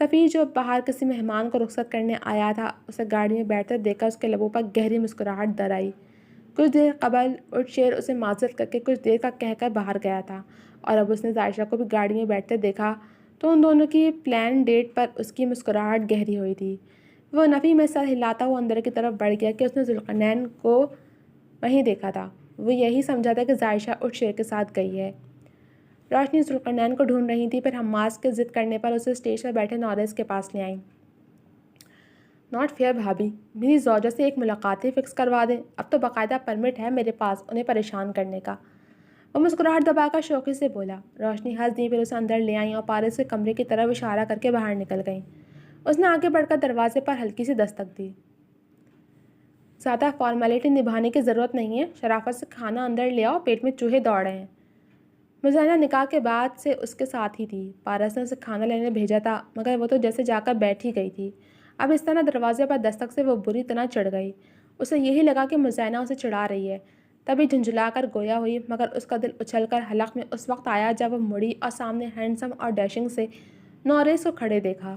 سفیر جو باہر کسی مہمان کو رخصت کرنے آیا تھا اسے گاڑی میں بیٹھتے دیکھ کر اس کے لبوں پر گہری مسکراہٹ در آئی۔ کچھ دیر قبل ارشیر اسے معذرت کر کے کچھ دیر کا کہہ کر باہر گیا تھا، اور اب اس نے عائشہ کو بھی گاڑی میں بیٹھتے دیکھا تو ان دونوں کی پلان ڈیٹ پر اس کی مسکراہٹ گہری ہوئی تھی۔ وہ نفی میں سر ہلاتا ہوا اندر کی طرف بڑھ گیا کہ اس نے ذوالقرنین کو وہیں دیکھا تھا۔ وہ یہی سمجھا تھا کہ عائشہ ارشیر کے ساتھ گئی ہے۔ روشنی ذوالقرنین کو ڈھونڈ رہی تھی، پھر حماس کے ضد کرنے پر اسے اسٹیج پر بیٹھے نوریز کے پاس لے آئیں۔ ناٹ فیئر بھابی، میری زوجہ سے ایک ملاقات ہی فکس کروا دیں، اب تو باقاعدہ پرمٹ ہے میرے پاس انہیں پریشان کرنے کا۔ وہ مسکراہٹ دبا کر شوقی سے بولا۔ روشنی ہنس دی، پھر اسے اندر لے آئیں اور پارس کے کمرے کی طرف اشارہ کر کے باہر نکل گئیں۔ اس نے آگے بڑھ کر دروازے پر ہلکی سی دستک دی۔ زیادہ فارمیلٹی نبھانے کی ضرورت نہیں ہے، شرافت سے کھانا اندر لے آؤ، پیٹ میں چوہے دوڑ رہے ہیں۔ مزینہ نکاح کے بعد سے اس کے ساتھ ہی تھی۔ پارس نے اسے کھانا لینے بھیجا تھا، مگر وہ تو جیسے جا کر بیٹھ ہی گئی تھی۔ اب اس طرح دروازے پر دستک سے وہ بری طرح چڑھ گئی۔ اسے یہی لگا کہ مزینہ اسے چڑھا رہی ہے، تبھی جھنجھلا کر گویا ہوئی، مگر اس کا دل اچھل کر حلق میں اس وقت آیا جب وہ مڑی اور سامنے ہینڈسم اور ڈیشنگ سے نوریز کو کھڑے دیکھا،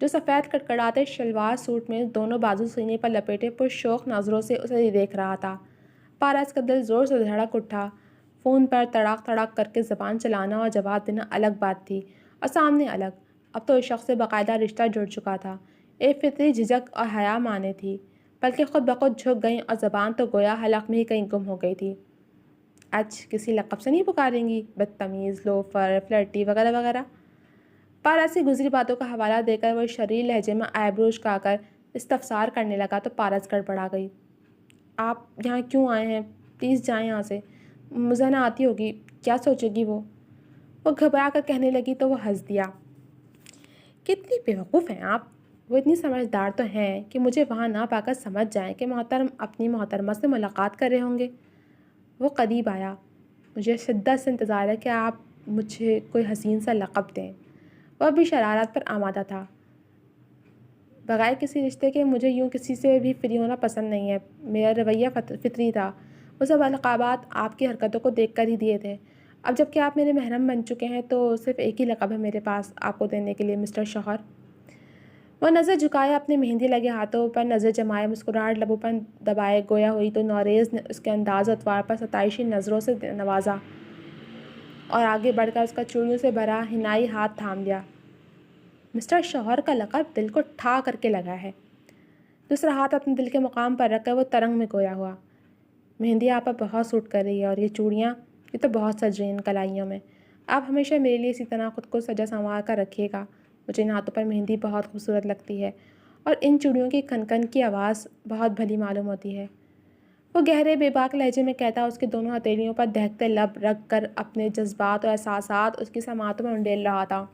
جو سفید کڑکڑاتے شلوار سوٹ میں دونوں بازو سینے پر لپیٹے پرشوق نظروں سے اسے دیکھ رہا تھا۔ پارس کا دل زور سے دھڑک اٹھا۔ فون پر تڑاک تڑاک کر کے زبان چلانا اور جواب دینا الگ بات تھی، اور سامنے الگ۔ اب تو اس شخص سے باقاعدہ رشتہ جڑ چکا تھا۔ ایک فطری جھجک اور حیا مانے تھی، بلکہ خود بخود جھک گئیں اور زبان تو گویا حلق میں ہی کہیں گم ہو گئی تھی۔ کسی لقب سے نہیں پکاریں گی؟ بدتمیز، لوفر، فلرٹی وغیرہ وغیرہ۔ پارس کی گزری باتوں کا حوالہ دے کر وہ شریر لہجے میں آئیبرو اچکا کر استفسار کرنے لگا تو پارس گڑبڑا گئی۔ آپ یہاں کیوں آئے ہیں؟ پلیز جائیں یہاں سے، مزینہ آتی ہوگی، کیا سوچے گی وہ گھبرا کر کہنے لگی تو وہ ہنس دیا۔ کتنی بیوقوف ہیں آپ! وہ اتنی سمجھدار تو ہیں کہ مجھے وہاں نہ پا کر سمجھ جائیں کہ محترم اپنی محترمہ سے ملاقات کر رہے ہوں گے۔ وہ قریب آیا۔ مجھے شدت سے انتظار ہے کہ آپ مجھے کوئی حسین سا لقب دیں۔ وہ بھی شرارت پر آمادہ تھا۔ بغیر کسی رشتے کے مجھے یوں کسی سے بھی فری ہونا پسند نہیں ہے۔ میرا رویہ فطری تھا۔ وہ سب القابات آپ کی حرکتوں کو دیکھ کر ہی دیے تھے۔ اب جب کہ آپ میرے محرم بن چکے ہیں تو صرف ایک ہی لقب ہے میرے پاس آپ کو دینے کے لیے، مسٹر شوہر۔ وہ نظر جھکائے اپنے مہندی لگے ہاتھوں پر نظر جمائے، مسکراہٹ لبوں پر دبائے گویا ہوئی تو نوریز نے اس کے انداز و اطوار پر ستائشی نظروں سے نوازا اور آگے بڑھ کر اس کا چوڑیوں سے بھرا حنائی ہاتھ تھام لیا۔ مسٹر شوہر کا لقب دل کو ٹھا کر کے لگا ہے۔ دوسرا ہاتھ اپنے دل کے مقام پر رکھ کر وہ ترنگ میں گویا ہوا۔ مہندی آپ پر بہت سوٹ کر رہی ہے، اور یہ چوڑیاں، یہ تو بہت سج رہی ہیں ان کلائیوں میں۔ آپ ہمیشہ میرے لیے اسی طرح خود کو سجا سنوار کر رکھیے گا۔ مجھے ان ہاتھوں پر مہندی بہت خوبصورت لگتی ہے، اور ان چوڑیوں کی کھن کھن کی آواز بہت بھلی معلوم ہوتی ہے۔ وہ گہرے بے باک لہجے میں کہتا اس کی دونوں ہتھیلیوں پر دہکتے لب رکھ کر اپنے جذبات اور احساسات اس کی سماعتوں میں انڈیل رہا تھا۔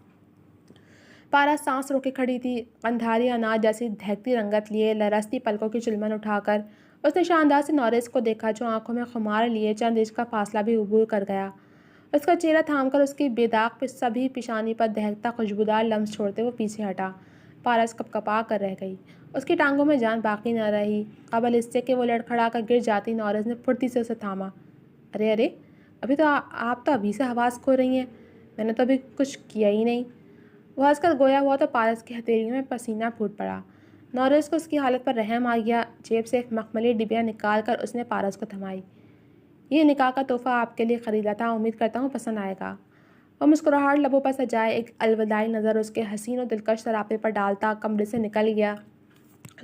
پارس سانس روکے کھڑی تھی، قندھاری انار جیسی دہکتی رنگت لیے لرزتی پلکوں کی چلمن اٹھا کر اس نے شاندار سے نوریز کو دیکھا، جو آنکھوں میں خمار لیے چند انچ کا فاصلہ بھی عبور کر گیا۔ اس کا چہرہ تھام کر اس کی بے داغ سبھی پیشانی پر دہکتا خوشبودار لمس چھوڑتے وہ پیچھے ہٹا۔ پارس کپکپا کر رہ گئی۔ اس کی ٹانگوں میں جان باقی نہ رہی۔ قبل اس سے کہ وہ لڑکھڑا کر گر جاتی، نوریز نے پھرتی سے اسے تھاما۔ ارے ارے، آپ تو ابھی سے حواس کھو رہی ہیں، میں نے تو ابھی کچھ کیا ہی نہیں۔ وہ ہنس کر گویا ہوا تو پارس کی ہتھیلیوں میں پسینہ پھوٹ پڑا۔ نوریز کو اس کی حالت پر رحم آ گیا۔ جیب سے ایک مخملی ڈبیا نکال کر اس نے پارس کو تھمائی۔ یہ نکاح کا تحفہ آپ کے لیے خریدا تھا، امید کرتا ہوں پسند آئے گا۔ وہ مسکراہٹ لبوں پر سجائے ایک الوداعی نظر اس کے حسین و دلکش سراپے پر ڈالتا کمرے سے نکل گیا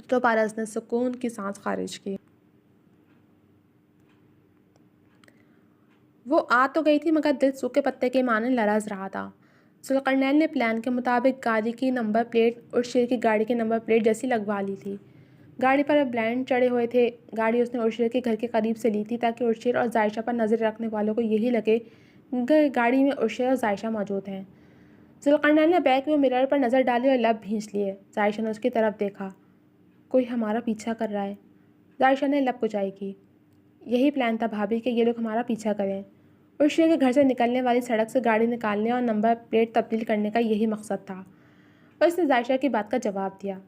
تو پارس نے سکون کی سانس خارج کی۔ وہ آ تو گئی تھی، مگر دل سوکھے پتے کے مانند لرز رہا تھا۔ ذوالقرنین نے پلان کے مطابق گاڑی کی نمبر پلیٹ ارشیر کی گاڑی کی نمبر پلیٹ جیسی لگوا لی تھی۔ گاڑی پر بلائنڈ چڑھے ہوئے تھے۔ گاڑی اس نے ارشیر کے گھر کے قریب سے لی تھی تاکہ ارشیر اور عائشہ پر نظر رکھنے والوں کو یہی لگے کہ گاڑی میں ارشیر اور عائشہ موجود ہیں۔ ذوالقرنین نے بیک ویو مرر پر نظر ڈالی اور لب بھینچ لیے۔ عائشہ نے اس کی طرف دیکھا۔ کوئی ہمارا پیچھا کر رہا ہے۔ عائشہ نے لب کچائی کی۔ یہی پلان تھا بھابھی کہ یہ لوگ ہمارا پیچھا کریں۔ ارشیر کے گھر سے نکلنے والی سڑک سے گاڑی نکالنے اور نمبر پلیٹ تبدیل کرنے کا یہی مقصد تھا۔ اور اس نے عائشہ کی بات کا جواب دیا۔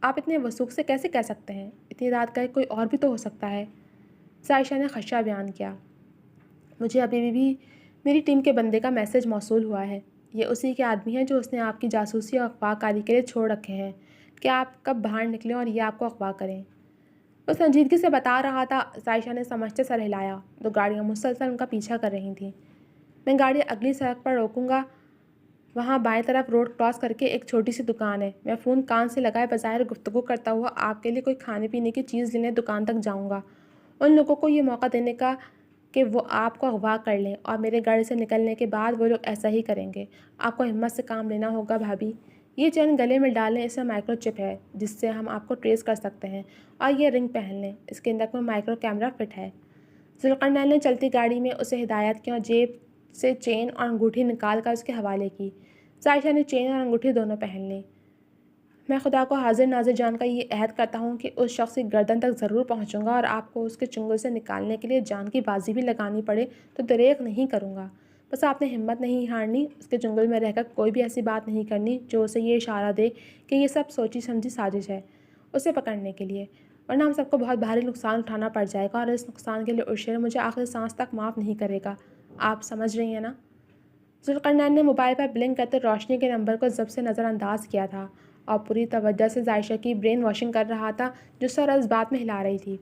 آپ اتنے وثوق سے کیسے کہہ سکتے ہیں؟ اتنی رات گئے کوئی اور بھی تو ہو سکتا ہے۔ عائشہ نے خدشہ بیان کیا۔ مجھے ابھی بھی میری ٹیم کے بندے کا میسج موصول ہوا ہے۔ یہ اسی کے آدمی ہیں جو اس نے آپ کی جاسوسی اور اغوا کاری کے لیے چھوڑ رکھے ہیں کہ آپ کب باہر نکلیں اور یہ آپ کو اغوا کریں۔ وہ سنجیدگی سے بتا رہا تھا۔ عائشہ نے سمجھتے سر ہلایا۔ دو گاڑیاں مسلسل ان کا پیچھا کر رہی تھیں۔ میں گاڑی اگلی سڑک پر روکوں گا، وہاں بائیں طرف روڈ کراس کر کے ایک چھوٹی سی دکان ہے۔ میں فون کان سے لگائے بظاہر گفتگو کرتا ہوا آپ کے لیے کوئی کھانے پینے کی چیز لینے دکان تک جاؤں گا، ان لوگوں کو یہ موقع دینے کا کہ وہ آپ کو اغوا کر لیں، اور میرے گاڑی سے نکلنے کے بعد وہ لوگ ایسا ہی کریں گے۔ آپ کو ہمت سے کام لینا ہوگا بھابھی۔ یہ چین گلے میں ڈال لیں، اس میں مائکرو چپ ہے جس سے ہم آپ کو ٹریس کر سکتے ہیں، اور یہ رنگ پہن لیں، اس کے اندر میں مائکرو کیمرہ فٹ ہے۔ ذوالقرنین نے چلتی گاڑی میں اسے ہدایت کی اور جیب سے چین اور انگوٹھی نکال کر اس کے حوالے کی۔ عائشہ نے چین اور انگوٹھی دونوں پہن لی۔ میں خدا کو حاضر ناظر جان کر یہ عہد کرتا ہوں کہ اس شخص کی گردن تک ضرور پہنچوں گا، اور آپ کو اس کے چنگل سے نکالنے کے لیے جان کی بازی بھی لگانی پڑے تو دریغ نہیں کروں گا۔ بس آپ نے ہمت نہیں ہارنی، اس کے چنگل میں رہ کر کوئی بھی ایسی بات نہیں کرنی جو اسے یہ اشارہ دے کہ یہ سب سوچی سمجھی سازش ہے اسے پکڑنے کے لیے، ورنہ ہم سب کو بہت بھاری نقصان اٹھانا پڑ جائے گا، اور اس نقصان کے لیے عشر مجھے آخری سانس تک معاف نہیں کرے گا۔ آپ سمجھ رہی ہیں نا؟ ذوالقرنین نے موبائل پر بلنک کرتے روشنی کے نمبر کو ضبط سے نظر انداز کیا تھا اور پوری توجہ سے عائشہ کی برین واشنگ کر رہا تھا جو سر اس بات میں ہلا رہی تھی۔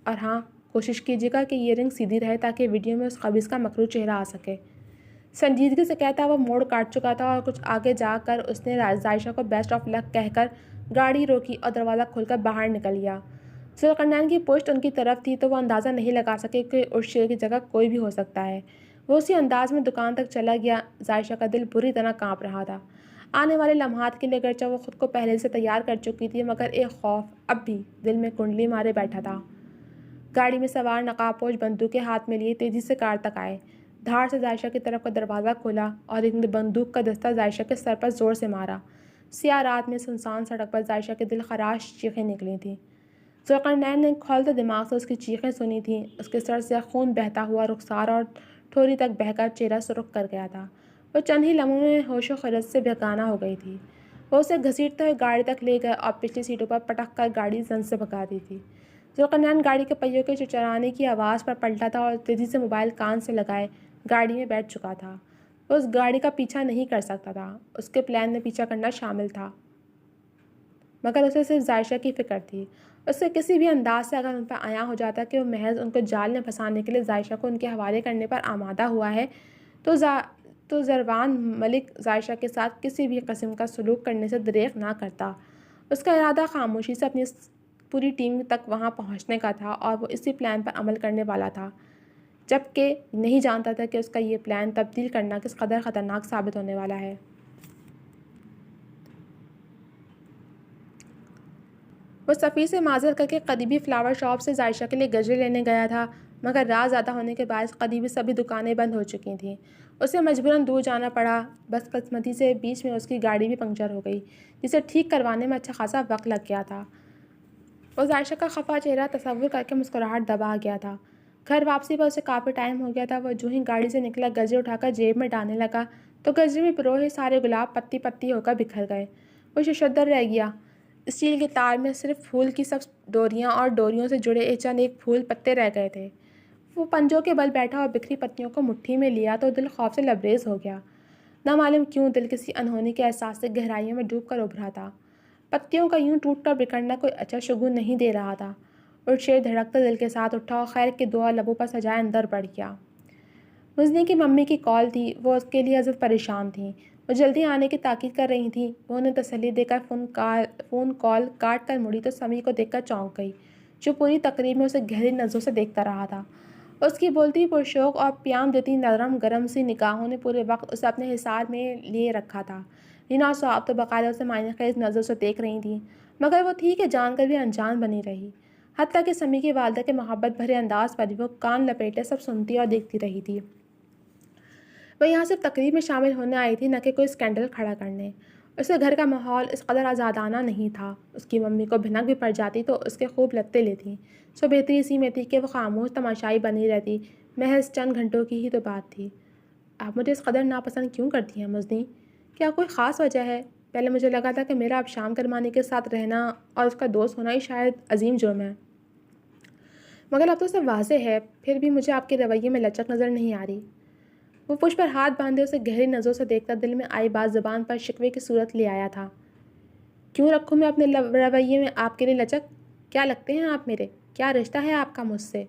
اور ہاں، کوشش کیجیے گا کہ یہ رنگ سیدھی رہے تاکہ ویڈیو میں اس خبیث کا مکروہ چہرہ آ سکے۔ سنجیدگی سے کہتا وہ موڑ کاٹ چکا تھا، اور کچھ آگے جا کر اس نے عائشہ کو بیسٹ آف لک کہہ کر گاڑی روکی اور دروازہ کھول کر باہر نکل گیا۔ ذوالقرنین کی پشت ان کی طرف تھی تو وہ اندازہ نہیں لگا سکے کہ اس شیر کی جگہ کوئی بھی ہو سکتا ہے۔ وہ اسی انداز میں دکان تک چلا گیا۔ عائشہ کا دل بری طرح کانپ رہا تھا آنے والے لمحات کے لیے، گرچہ وہ خود کو پہلے سے تیار کر چکی تھی، مگر ایک خوف اب بھی دل میں کنڈلی مارے بیٹھا تھا۔ گاڑی میں سوار نقاب پوش بندوقیں ہاتھ میں لیے تیزی سے کار تک آئے۔ دھاڑ سے عائشہ کی طرف کا دروازہ کھولا اور ایک بندوق کا دستہ عائشہ کے سر پر زور سے مارا۔ سیاہ رات میں سنسان سڑک پر عائشہ کے دل خراش چیخیں نکلی تھیں۔ ذوالقرنین نے کھولتے دماغ سے اس کی چیخیں سنی تھیں۔ اس کے سر سے خون بہتا ہوا رخسار اور ٹھوری تک بہہ کر چہرہ سرخ کر گیا تھا۔ وہ چند ہی لمحوں میں ہوش و خرد سے بیگانہ ہو گئی تھی۔ وہ اسے گھسیٹتے ہوئے گاڑی تک لے گئے اور پچھلی سیٹوں پر پٹک کر گاڑی زن سے بھگا دی تھی۔ ذوالقرنین گاڑی کے پہیوں کے چرچرانے کی آواز پر پلٹا تھا اور تیزی سے موبائل کان سے لگائے گاڑی میں بیٹھ چکا تھا۔ وہ اس گاڑی کا پیچھا نہیں کر سکتا تھا، اس کے پلان میں پیچھا کرنا شامل تھا، مگر اسے صرف عائشہ کی فکر تھی۔ اس سے کسی بھی انداز سے اگر ان پر عیاں ہو جاتا کہ وہ محض ان کو جال میں پھنسانے کے لیے عائشہ کو ان کے حوالے کرنے پر آمادہ ہوا ہے تو زروان ملک عائشہ کے ساتھ کسی بھی قسم کا سلوک کرنے سے دریغ نہ کرتا۔ اس کا ارادہ خاموشی سے اپنی پوری ٹیم تک وہاں پہنچنے کا تھا، اور وہ اسی پلان پر عمل کرنے والا تھا، جبکہ نہیں جانتا تھا کہ اس کا یہ پلان تبدیل کرنا کس قدر خطرناک ثابت ہونے والا ہے۔ وہ سفیر سے معذرت کر کے قریبی فلاور شاپ سے عائشہ کے لیے گجرے لینے گیا تھا، مگر رات زیادہ ہونے کے باعث قریبی سبھی دکانیں بند ہو چکی تھیں۔ اسے مجبوراً دور جانا پڑا۔ بدقسمتی سے بیچ میں اس کی گاڑی بھی پنکچر ہو گئی، جسے ٹھیک کروانے میں اچھا خاصا وقت لگ گیا تھا۔ وہ عائشہ کا خفا چہرہ تصور کر کے مسکراہٹ دبا گیا تھا۔ گھر واپسی پر اسے کافی ٹائم ہو گیا تھا۔ وہ جو ہی گاڑی سے نکلا گجرے اٹھا کر جیب میں ڈالنے لگا تو گجرے میں پروئے سارے گلاب پتی پتی ہو کر بکھر گئے۔ وہ ششدر رہ گیا۔ اسٹیل کے تار میں صرف پھول کی سب ڈوریاں اور ڈوریوں سے جڑے چند ایک پھول پتے رہ گئے تھے۔ وہ پنجوں کے بل بیٹھا اور بکھری پتیوں کو مٹھی میں لیا تو دل خوف سے لبریز ہو گیا۔ نہ معلوم کیوں دل کسی انہونی کے احساس سے گہرائیوں میں ڈوب کر ابھرا تھا۔ پتیوں کا یوں ٹوٹ کر بکھرنا کوئی اچھا شگون نہیں دے رہا تھا۔ اور شیر دھڑکتے دل کے ساتھ اٹھا اور خیر کی دعا لبوں پر سجائے اندر بڑھ گیا۔ مزنی کی ممی کی کال تھی۔ وہ اس کے لیے ازحد پریشان تھیں۔ وہ جلدی آنے کی تاکید کر رہی تھیں۔ وہ انہیں تسلی دے کر فون کال کاٹ کر مڑی تو سمی کو دیکھ کر چونک گئی، جو پوری تقریب میں اسے گہری نظروں سے دیکھتا رہا تھا۔ اس کی بولتی پرشوق اور پیام دیتی نرم گرم سی نگاہوں نے پورے وقت اسے اپنے حصار میں لیے رکھا تھا۔ رینا اور سہاگ تو باقاعدہ اسے معنی خیز نظر سے دیکھ رہی تھیں، مگر وہ تھی کہ جان کر بھی انجان بنی رہی۔ حتیٰ کہ سمی کی والدہ کے محبت بھرے انداز پر بھی وہ کان لپیٹے سب سنتی اور دیکھتی رہی تھی۔ وہ یہاں صرف تقریب میں شامل ہونے آئی تھی، نہ کہ کوئی اسکینڈل کھڑا کرنے۔ اس کے گھر کا ماحول اس قدر آزادانہ نہیں تھا۔ اس کی ممی کو بھنک بھی پڑ جاتی تو اس کے خوب لگتے لیتی۔ سو بہتری اسی میں تھی کہ وہ خاموش تماشائی بنی رہتی۔ محض چند گھنٹوں کی ہی تو بات تھی۔ آپ مجھے اس قدر ناپسند کیوں کرتی ہیں مزنی؟ کیا کوئی خاص وجہ ہے؟ پہلے مجھے لگا تھا کہ میرا اب شام کرمانی کے ساتھ رہنا اور اس کا دوست ہونا ہی شاید عظیم جرم ہے، مگر اب تو سب واضح ہے۔ پھر بھی مجھے آپ کے رویے میں لچک نظر نہیں آ رہی۔ وہ پشت پر ہاتھ باندھے اسے گہری نظروں سے دیکھتا دل میں آئی بات زبان پر شکوے کی صورت لے آیا تھا۔ کیوں رکھوں میں اپنے رویے میں آپ کے لیے لچک؟ کیا لگتے ہیں آپ میرے؟ کیا رشتہ ہے آپ کا مجھ سے؟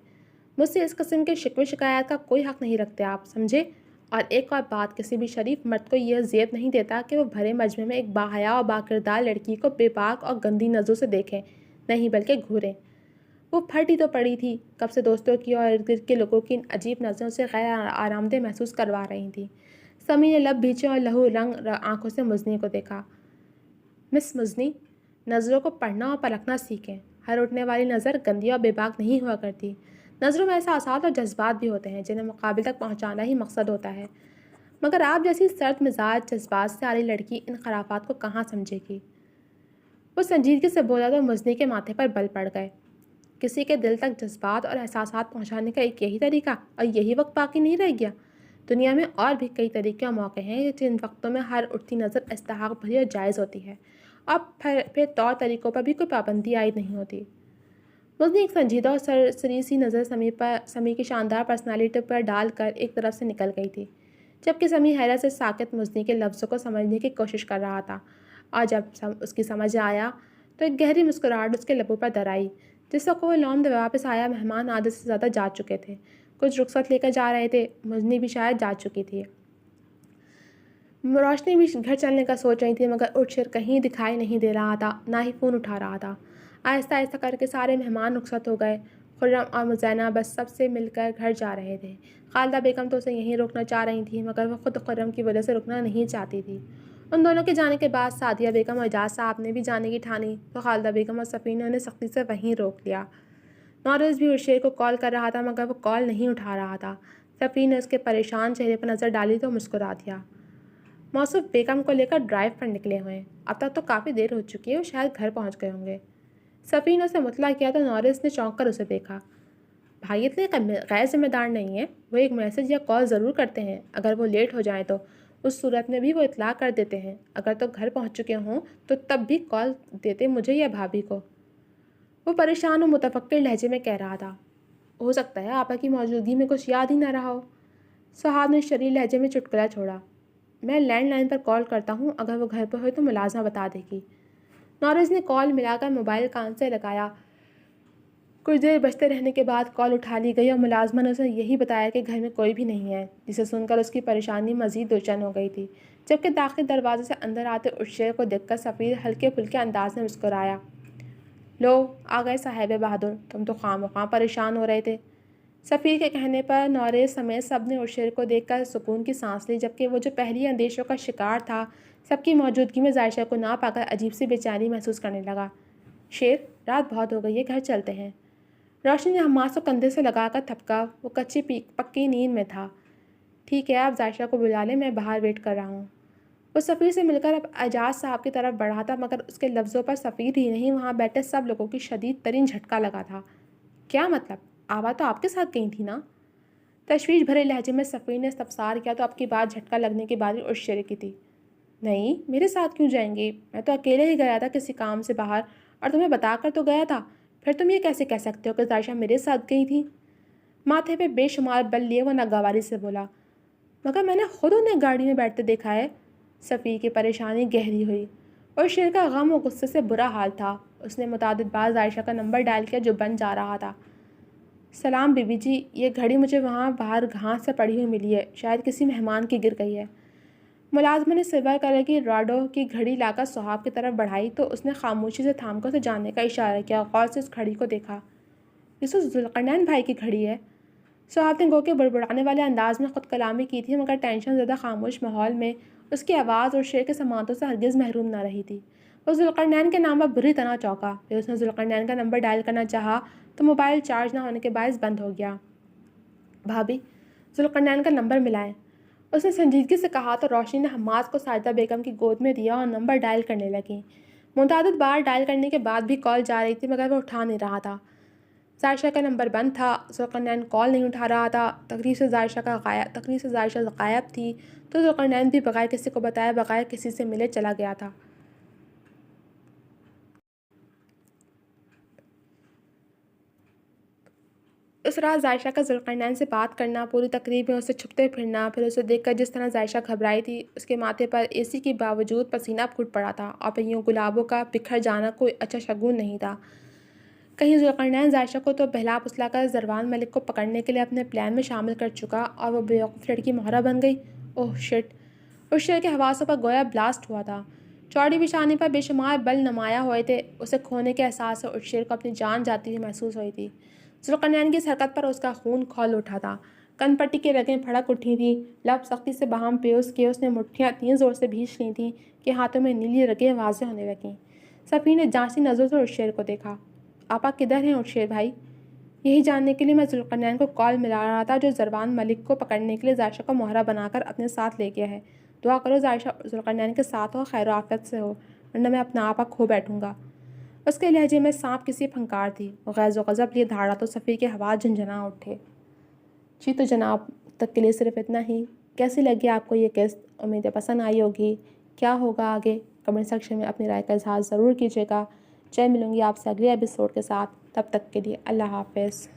مجھ سے اس قسم کے شکوے شکایات کا کوئی حق نہیں رکھتے آپ، سمجھے؟ اور ایک اور بات، کسی بھی شریف مرد کو یہ زیب نہیں دیتا کہ وہ بھرے مجمع میں ایک باحیا اور باکردار لڑکی کو بے باک اور گندی نظروں سے دیکھیں، نہیں بلکہ گھوریں۔ وہ پھٹی تو پڑی تھی، کب سے دوستوں کی اور ارد گرد کے لوگوں کی ان عجیب نظروں سے غیر آرام دہ محسوس کروا رہی تھی۔ سمی نے لب بھیچے اور لہو رنگ آنکھوں سے مزنی کو دیکھا۔ مس مزنی، نظروں کو پڑھنا اور پرکھنا سیکھیں۔ ہر اٹھنے والی نظر گندی اور بے باک نہیں ہوا کرتی۔ نظروں میں احساسات اور جذبات بھی ہوتے ہیں جنہیں مقابل تک پہنچانا ہی مقصد ہوتا ہے، مگر آپ جیسی سرد مزاج جذبات سے عاری لڑکی ان خرافات کو کہاں سمجھے گی؟ وہ سنجیدگی سے بولا تو مزنی کے ماتھے پر بل پڑ گئے۔ کسی کے دل تک جذبات اور احساسات پہنچانے کا ایک یہی طریقہ اور یہی وقت باقی نہیں رہ گیا؟ دنیا میں اور بھی کئی طریقے اور موقع ہیں جن وقتوں میں ہر اٹھتی نظر استحقاق بھری اور جائز ہوتی ہے، اور پھر طور طریقوں پر بھی کوئی پابندی عائد نہیں ہوتی۔ مزنی ایک سنجیدہ اور سری سی نظر سمی کی شاندار پرسنالٹی پر ڈال کر ایک طرف سے نکل گئی تھی، جبکہ سمی حیرت سے ساکت مزنی کے لفظوں کو سمجھنے کی کوشش کر رہا تھا، اور جب اس کی سمجھ آیا تو ایک گہری مسکراہٹ اس کے لبوں پر در آئی۔ جس وقت وہ لوم دے واپس آیا، مہمان عادت سے زیادہ جا چکے تھے، کچھ رخصت لے کر جا رہے تھے، مزنی بھی شاید جا چکی تھی۔ روشنی بھی گھر چلنے کا سوچ رہی تھی، مگر اٹھ کہیں دکھائی نہیں دے رہا تھا، نہ ہی فون اٹھا رہا تھا۔ آہستہ آہستہ کر کے سارے مہمان رخصت ہو گئے۔ خرم اور مزینہ بس سب سے مل کر گھر جا رہے تھے۔ خالدہ بیگم تو اسے یہیں روکنا چاہ رہی تھیں، مگر وہ خود خرم کی وجہ سے رکنا نہیں چاہتی تھی۔ ان دونوں کے جانے کے بعد سعدیہ بیگم اور اعجاز صاحب نے بھی جانے کی ٹھانی تو خالدہ بیگم اور سفینہ نے سختی سے وہیں روک لیا۔ نورس بھی عرشیر کو کال کر رہا تھا، مگر وہ کال نہیں اٹھا رہا تھا۔ سفینہ نے اس کے پریشان چہرے پر نظر ڈالی تو مسکرا دیا۔ موصوف بیگم کو لے کر ڈرائیو پر نکلے ہوئے، اب تک تو کافی دیر ہو چکی ہے، وہ شاید گھر پہنچ گئے ہوں گے۔ سفینہ سے مطلع کیا تو نورس نے چونک کر اسے دیکھا۔ بھائی اتنے غیر ذمہ دار نہیں ہیں، وہ ایک میسج یا کال ضرور کرتے ہیں، اگر وہ لیٹ ہو جائیں تو اس صورت میں بھی وہ اطلاع کر دیتے ہیں، اگر تو گھر پہنچ چکے ہوں تو تب بھی کال دیتے مجھے یا بھابھی کو۔ وہ پریشان و متفکر لہجے میں کہہ رہا تھا۔ ہو سکتا ہے آپا کی موجودگی میں کچھ یاد ہی نہ رہا ہو۔ سہاد نے شریر لہجے میں چٹکلا چھوڑا۔ میں لینڈ لائن پر کال کرتا ہوں، اگر وہ گھر پر ہوئے تو ملازمہ بتا دے گی۔ نورس نے کال ملا کر موبائل کان سے لگایا۔ کچھ دیر بجتے رہنے کے بعد کال اٹھا لی گئی اور ملازمہ نے اسے یہی بتایا کہ گھر میں کوئی بھی نہیں ہے، جسے سن کر اس کی پریشانی مزید دوچن ہو گئی تھی، جبکہ داخلی دروازے سے اندر آتے عرشیر کو دیکھ کر سفیر ہلکے پھلکے انداز میں مسکرایا۔ لو آ گئے صاحب بہادر، تم تو خواہ پریشان ہو رہے تھے۔ سفیر کے کہنے پر نورس سمیت سب نے عرشیر کو دیکھ کر سکون کی سانس لی، جبکہ وہ جو پہلی اندیشوں کا شکار تھا سب کی موجودگی میں عائشہ کو نہ پا کر عجیب سی بے چینی محسوس کرنے لگا۔ شیر، رات بہت ہو گئی ہے، گھر چلتے ہیں۔ روشنی نے حماس کو کندھے سے لگا کر تھپکا، وہ کچی پکی نیند میں تھا۔ ٹھیک ہے، آپ عائشہ کو بلا لیں، میں باہر ویٹ کر رہا ہوں۔ وہ سفیر سے مل کر اب اعجاز صاحب کی طرف بڑھا تھا، مگر اس کے لفظوں پر سفیر ہی نہیں وہاں بیٹھے سب لوگوں کی شدید ترین جھٹکا لگا تھا۔ کیا مطلب؟ آوا تو آپ کے ساتھ گئی تھی نا؟ تشویش بھرے لہجے میں سفیر نے استفسار کیا تو اب کی بات جھٹکا لگنے کی باری عرشیر کی تھی۔ نہیں، میرے ساتھ کیوں جائیں گی؟ میں تو اکیلے ہی گیا تھا کسی کام سے باہر، اور تمہیں بتا کر تو گیا تھا، پھر تم یہ کیسے کہہ سکتے ہو کہ عائشہ میرے ساتھ گئی تھی؟ ماتھے پہ بے شمار بل لیے وہ ناگواری سے بولا۔ مگر میں نے خود انہیں گاڑی میں بیٹھتے دیکھا ہے۔ سفیر کی پریشانی گہری ہوئی، اور شیر کا غم و غصے سے برا حال تھا۔ اس نے متعدد بار عائشہ کا نمبر ڈائل کیا جو بن جا رہا تھا۔ سلام بی بی جی، یہ گھڑی مجھے وہاں باہر گھاس سے پڑی ہوئی ملی ہے، شاید کسی مہمان کی گر گئی ہے۔ ملازمہ نے سلور کلر کی راڈو کی گھڑی لا کر سہاب کی طرف بڑھائی تو اس نے خاموشی سے تھام کر اسے جاننے کا اشارہ کیا، غور سے اس گھڑی کو دیکھا۔ یہ تو ذوالقرنین بھائی کی گھڑی ہے۔ سہاب نے گو کے بڑبڑانے والے انداز میں خود کلامی کی تھی، مگر ٹینشن زدہ خاموش ماحول میں اس کی آواز اور شیر کے سماعتوں سے ہرگز محروم نہ رہی تھی۔ وہ ذوالقرنین کے نام پر بری طرح چونکا، پھر اس نے ذوالقرنین کا نمبر ڈائل کرنا چاہا تو موبائل چارج نہ ہونے کے باعث بند ہو گیا۔ بھابھی، ذوالقرنین کا نمبر ملائیں، اس نے سنجیدگی سے کہا تو روشنی نے حماس کو ساجدہ بیگم کی گود میں دیا اور نمبر ڈائل کرنے لگیں۔ متعدد بار ڈائل کرنے کے بعد بھی کال جا رہی تھی، مگر وہ اٹھا نہیں رہا تھا۔ عائشہ کا نمبر بند تھا، ذوالقرنین کال نہیں اٹھا رہا تھا۔ تقریر سے عائشہ غائب تھی تو ذوالقرنین بھی بغیر کسی کو بتائے، بغیر کسی سے ملے چلا گیا تھا۔ اس رات ذائشہ کا ذوالقرنین سے بات کرنا، پوری تقریب میں اسے چھپتے پھرنا، پھر اسے دیکھ کر جس طرح ذائشہ گھبرائی تھی، اس کے ماتھے پر اے سی کے باوجود پسینہ پھوٹ پڑا تھا، اور پھر یوں گلابوں کا بکھر جانا کوئی اچھا شگون نہیں تھا۔ کہیں ذوالقرنین ذائشہ کو تو بہلا پھسلا کر زروان ملک کو پکڑنے کے لیے اپنے پلان میں شامل کر چکا اور وہ بیوقوف لڑکی مہرہ بن گئی۔ اوہ شٹ! اس شیر کے حواسوں پر گویا بلاسٹ ہوا تھا۔ چوڑی بچھانے پر بے شمار بل نمایاں ہوئے تھے، اسے کھونے کے احساس سے اس شیر کو اپنی جان جاتی ہوئی محسوس ہوئی تھی۔ ذوالقرنین کی اس حرکت پر اس کا خون کھول اٹھا تھا، کن پٹی کی رگیں پھڑک اٹھی تھیں، لب سختی سے باہم پیوست کیے اس نے مٹھیاں اتنی زور سے بھینچ لی تھیں کہ ہاتھوں میں نیلی رگیں واضح ہونے لگیں۔ صفی نے جانچی نظروں سے اس شیر کو دیکھا۔ آپا کدھر ہیں اس شیر بھائی؟ یہی جاننے کے لیے میں ذوالقرنین کو کال ملا رہا تھا جو زروان ملک کو پکڑنے کے لیے ذائشہ کو مہرہ بنا کر اپنے ساتھ لے گیا ہے۔ دعا کرو ذائشہ ذوالقرنین کے ساتھ ہو، خیر و عافیت سے ہو، ورنہ میں اپنا آپا کھو بیٹھوں گا۔ اس کے لہجے میں سانپ کسی پھنکار تھی، وہ غیظ و غضب لیے دھاڑا تو صفی کے حواس جھنجھنا اٹھے۔ جی تو جناب، تک کے لیے صرف اتنا ہی۔ کیسی لگی آپ کو یہ قسط؟ امید ہے پسند آئی ہوگی۔ کیا ہوگا آگے؟ کمنٹ سیکشن میں اپنی رائے کا اظہار ضرور کیجیے گا۔ ملوں گی آپ سے اگلے ایپیسوڈ کے ساتھ، تب تک کے لیے اللہ حافظ۔